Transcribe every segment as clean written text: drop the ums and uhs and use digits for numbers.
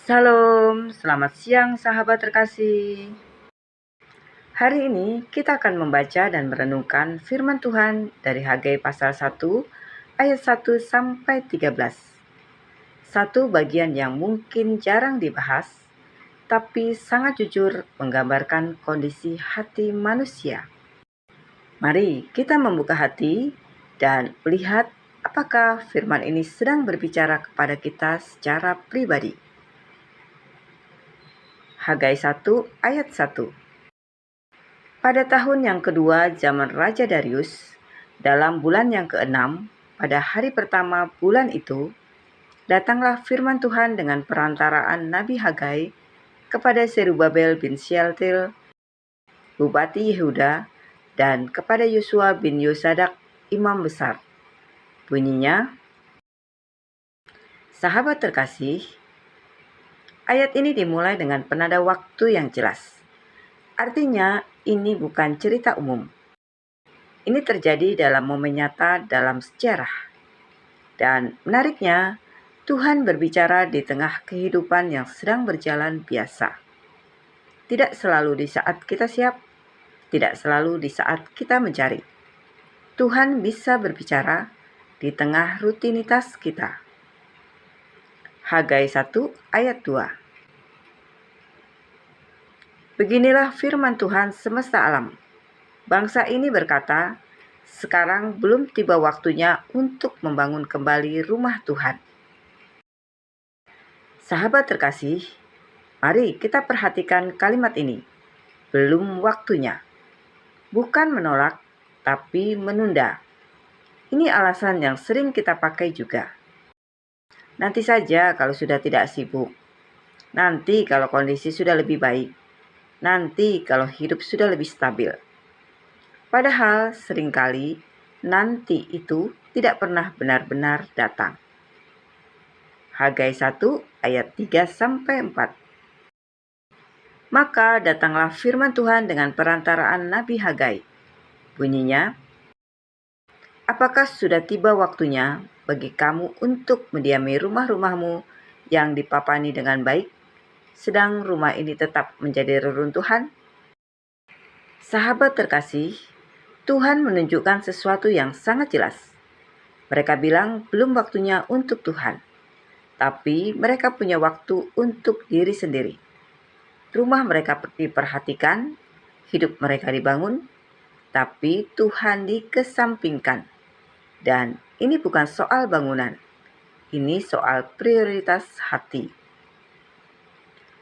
Salam, selamat siang sahabat terkasih. Hari ini kita akan membaca dan merenungkan firman Tuhan dari Hagai pasal 1 ayat 1 sampai 13. Satu bagian yang mungkin jarang dibahas, tapi sangat jujur menggambarkan kondisi hati manusia. Mari kita membuka hati dan melihat apakah firman ini sedang berbicara kepada kita secara pribadi. Hagai 1 ayat 1. Pada tahun yang kedua zaman Raja Darius, dalam bulan yang keenam, pada hari pertama bulan itu, datanglah firman Tuhan dengan perantaraan Nabi Hagai kepada Zerubabel bin Syaltiel, Bupati Yehuda, dan kepada Yosua bin Yosadak, Imam Besar. Bunyinya, sahabat terkasih, ayat ini dimulai dengan penanda waktu yang jelas. Artinya, ini bukan cerita umum. Ini terjadi dalam momen nyata dalam sejarah. Dan menariknya, Tuhan berbicara di tengah kehidupan yang sedang berjalan biasa. Tidak selalu di saat kita siap, tidak selalu di saat kita mencari. Tuhan bisa berbicara di tengah rutinitas kita. Hagai 1 ayat 2. Beginilah firman Tuhan semesta alam. Bangsa ini berkata, sekarang belum tiba waktunya untuk membangun kembali rumah Tuhan. Sahabat terkasih, mari kita perhatikan kalimat ini. Belum waktunya. Bukan menolak, tapi menunda. Ini alasan yang sering kita pakai juga. Nanti saja kalau sudah tidak sibuk. Nanti kalau kondisi sudah lebih baik. Nanti kalau hidup sudah lebih stabil. Padahal seringkali nanti itu tidak pernah benar-benar datang. Hagai 1 ayat 3 sampai 4. Maka datanglah firman Tuhan dengan perantaraan Nabi Hagai. Bunyinya, apakah sudah tiba waktunya bagi kamu untuk mendiami rumah-rumahmu yang dipapani dengan baik, sedang rumah ini tetap menjadi reruntuhan? Sahabat terkasih, Tuhan menunjukkan sesuatu yang sangat jelas. Mereka bilang belum waktunya untuk Tuhan, tapi mereka punya waktu untuk diri sendiri. Rumah mereka diperhatikan, hidup mereka dibangun, tapi Tuhan dikesampingkan. Dan ini bukan soal bangunan, ini soal prioritas hati.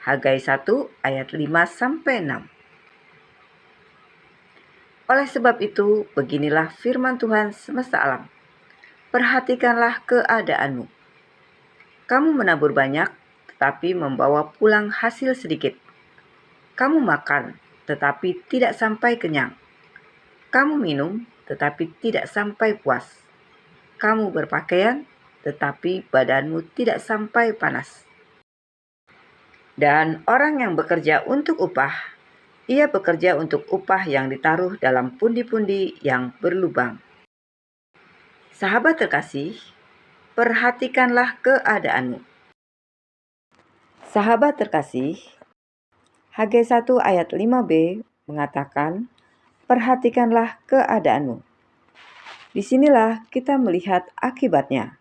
Hagai 1 ayat 5 sampai 6. Oleh sebab itu, beginilah firman Tuhan semesta alam. Perhatikanlah keadaanmu. Kamu menabur banyak, tetapi membawa pulang hasil sedikit. Kamu makan, tetapi tidak sampai kenyang. Kamu minum, tetapi tidak sampai puas. Kamu berpakaian, tetapi badanmu tidak sampai panas. Dan orang yang bekerja untuk upah, ia bekerja untuk upah yang ditaruh dalam pundi-pundi yang berlubang. Sahabat terkasih, perhatikanlah keadaanmu. Sahabat terkasih, Hagai 1 ayat 5b mengatakan, perhatikanlah keadaanmu. Disinilah kita melihat akibatnya.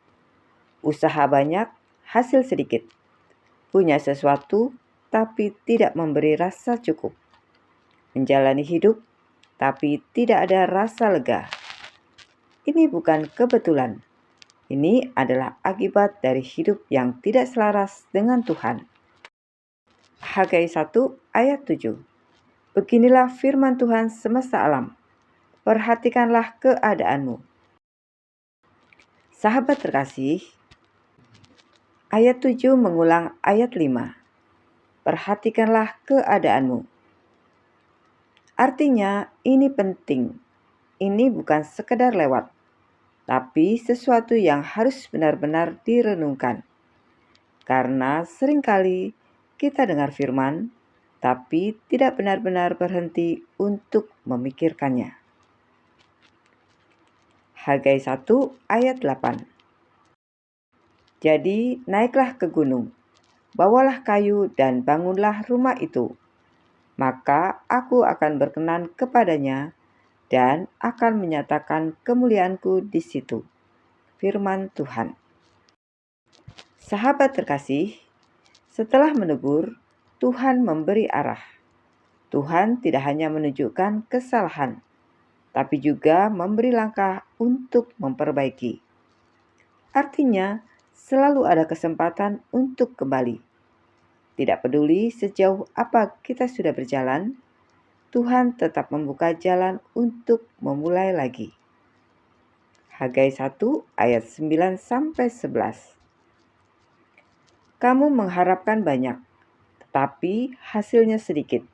Usaha banyak, hasil sedikit. Punya sesuatu, tapi tidak memberi rasa cukup. Menjalani hidup, tapi tidak ada rasa lega. Ini bukan kebetulan. Ini adalah akibat dari hidup yang tidak selaras dengan Tuhan. Hagai 1 ayat 7. Beginilah firman Tuhan semesta alam. Perhatikanlah keadaanmu. Sahabat terkasih, ayat 7 mengulang ayat 5. Perhatikanlah keadaanmu. Artinya ini penting. Ini bukan sekedar lewat, tapi sesuatu yang harus benar-benar direnungkan. Karena seringkali kita dengar firman, tapi tidak benar-benar berhenti untuk memikirkannya. Hagai 1 ayat 8. Jadi naiklah ke gunung, bawalah kayu dan bangunlah rumah itu. Maka aku akan berkenan kepadanya dan akan menyatakan kemuliaanku di situ. Firman Tuhan. Sahabat terkasih, setelah menegur, Tuhan memberi arah. Tuhan tidak hanya menunjukkan kesalahan, tapi juga memberi langkah untuk memperbaiki. Artinya, selalu ada kesempatan untuk kembali. Tidak peduli sejauh apa kita sudah berjalan, Tuhan tetap membuka jalan untuk memulai lagi. Hagai 1 ayat 9-11. Kamu mengharapkan banyak, tetapi hasilnya sedikit.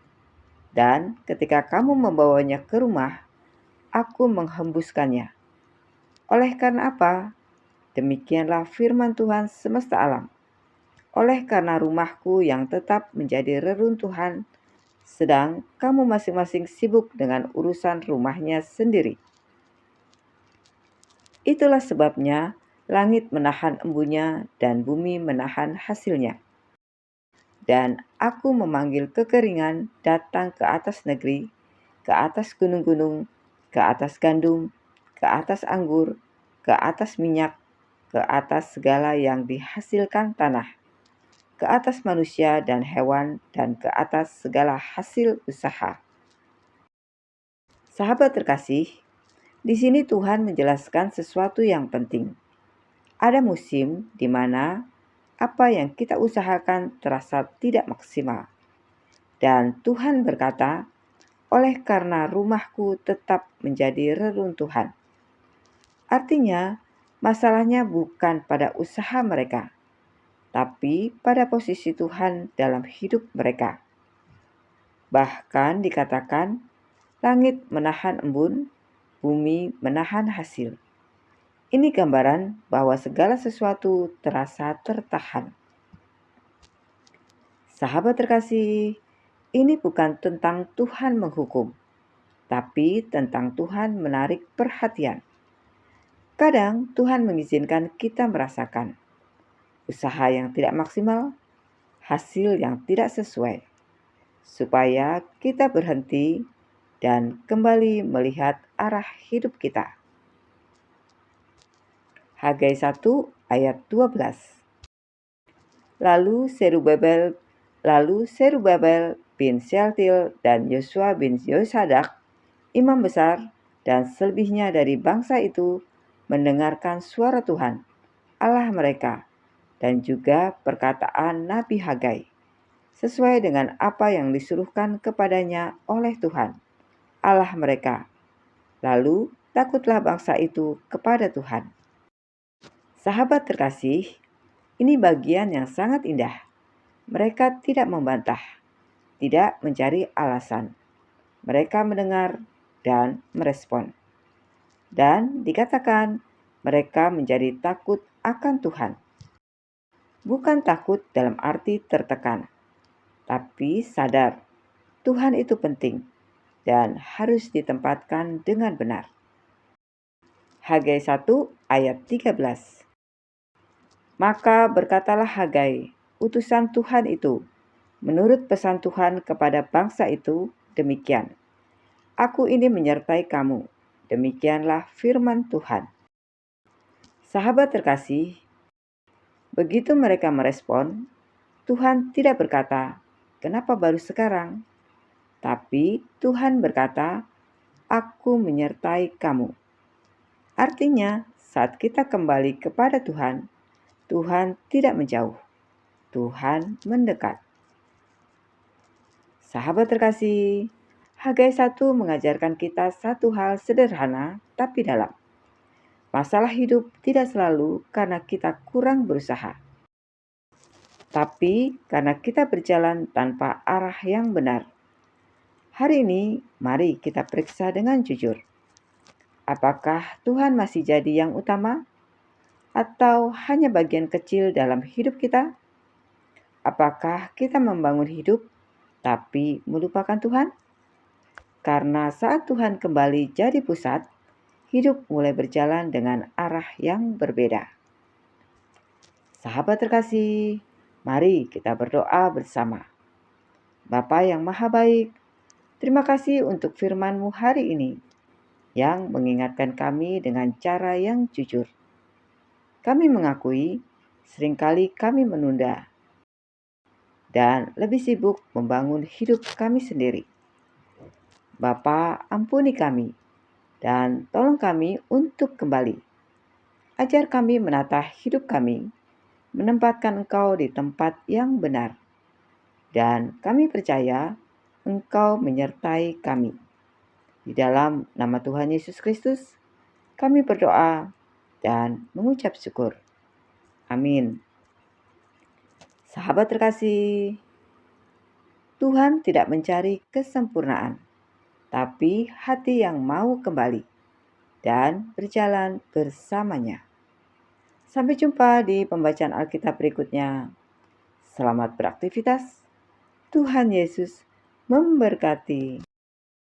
Dan ketika kamu membawanya ke rumah, aku menghembuskannya. Oleh karena apa? Demikianlah firman Tuhan semesta alam. Oleh karena rumahku yang tetap menjadi reruntuhan, sedang kamu masing-masing sibuk dengan urusan rumahnya sendiri. Itulah sebabnya langit menahan embunnya dan bumi menahan hasilnya. Dan aku memanggil kekeringan datang ke atas negeri, ke atas gunung-gunung, ke atas gandum, ke atas anggur, ke atas minyak, ke atas segala yang dihasilkan tanah, ke atas manusia dan hewan, dan ke atas segala hasil usaha. Sahabat terkasih, di sini Tuhan menjelaskan sesuatu yang penting. Ada musim di mana apa yang kita usahakan terasa tidak maksimal. Dan Tuhan berkata, oleh karena rumahku tetap menjadi reruntuhan. Artinya, masalahnya bukan pada usaha mereka, tapi pada posisi Tuhan dalam hidup mereka. Bahkan dikatakan, langit menahan embun, bumi menahan hasil. Ini gambaran bahwa segala sesuatu terasa tertahan. Sahabat terkasih, ini bukan tentang Tuhan menghukum, tapi tentang Tuhan menarik perhatian. Kadang Tuhan mengizinkan kita merasakan usaha yang tidak maksimal, hasil yang tidak sesuai, supaya kita berhenti dan kembali melihat arah hidup kita. Hagai 1 ayat 12. Lalu Serubabel bin Shealtiel dan Yosua bin Yosadak, imam besar, dan selebihnya dari bangsa itu mendengarkan suara Tuhan, Allah mereka, dan juga perkataan Nabi Hagai, sesuai dengan apa yang disuruhkan kepadanya oleh Tuhan, Allah mereka. Lalu takutlah bangsa itu kepada Tuhan. Sahabat terkasih, ini bagian yang sangat indah. Mereka tidak membantah, tidak mencari alasan. Mereka mendengar dan merespon. Dan dikatakan mereka menjadi takut akan Tuhan. Bukan takut dalam arti tertekan, tapi sadar Tuhan itu penting dan harus ditempatkan dengan benar. Hagai 1 ayat 13. Maka berkatalah Hagai, utusan Tuhan itu, menurut pesan Tuhan kepada bangsa itu, demikian. Aku ini menyertai kamu, demikianlah firman Tuhan. Sahabat terkasih, begitu mereka merespon, Tuhan tidak berkata, kenapa baru sekarang? Tapi Tuhan berkata, aku menyertai kamu. Artinya, saat kita kembali kepada Tuhan, Tuhan tidak menjauh, Tuhan mendekat. Sahabat terkasih, Hagai 1 mengajarkan kita satu hal sederhana tapi dalam. Masalah hidup tidak selalu karena kita kurang berusaha, tapi karena kita berjalan tanpa arah yang benar. Hari ini, mari kita periksa dengan jujur. Apakah Tuhan masih jadi yang utama? Atau hanya bagian kecil dalam hidup kita? Apakah kita membangun hidup tapi melupakan Tuhan? Karena saat Tuhan kembali jadi pusat, hidup mulai berjalan dengan arah yang berbeda. Sahabat terkasih, Mari kita berdoa bersama. Bapa yang Maha Baik, terima kasih untuk firman-Mu hari ini yang mengingatkan kami dengan cara yang jujur. Kami mengakui seringkali kami menunda dan lebih sibuk membangun hidup kami sendiri. Bapa, ampuni kami dan tolong kami untuk kembali. Ajar kami menata hidup kami, menempatkan Engkau di tempat yang benar. Dan kami percaya Engkau menyertai kami. Di dalam nama Tuhan Yesus Kristus, kami berdoa dan mengucap syukur. Amin. Sahabat terkasih, Tuhan tidak mencari kesempurnaan, tapi hati yang mau kembali dan berjalan bersamanya. Sampai jumpa di pembacaan Alkitab berikutnya. Selamat beraktivitas. Tuhan Yesus memberkati.